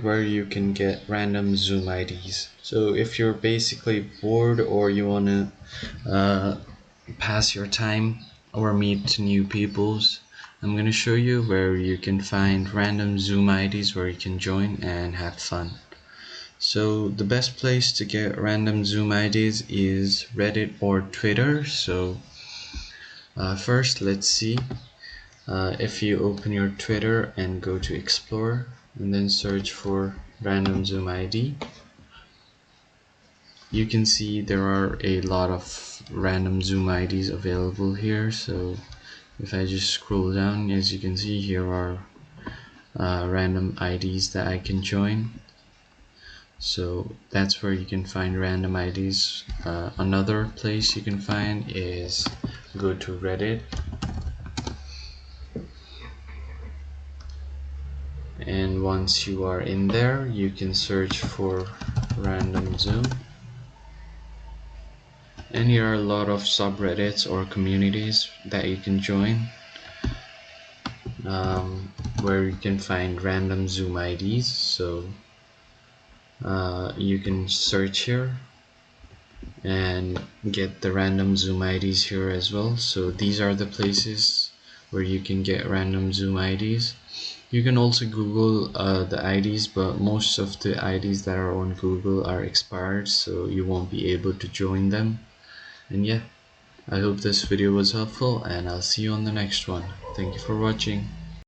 where you can get random Zoom IDs. So if you're basically bored or you want to pass your time or meet new peoples, I'm going to show you where you can find random Zoom IDs where you can join and have fun. So the best place to get random Zoom IDs is Reddit or Twitter. So first let's see. If you open your Twitter and go to Explore and then search for random Zoom ID, you can see there are a lot of random Zoom IDs available here. So if I just scroll down, as you can see, here are random IDs that I can join. So that's where you can find random IDs. Another place you can find is go to Reddit, and once you are in there, you can search for random Zoom, and here are a lot of subreddits or communities that you can join, where you can find random Zoom IDs. So you can search here and get the random Zoom IDs here as well. So these are the places where you can get random Zoom IDs. You can also Google the IDs, but most of the IDs that are on Google are expired, so you won't be able to join them. And yeah, I hope this video was helpful, and I'll see you on the next one. Thank you for watching.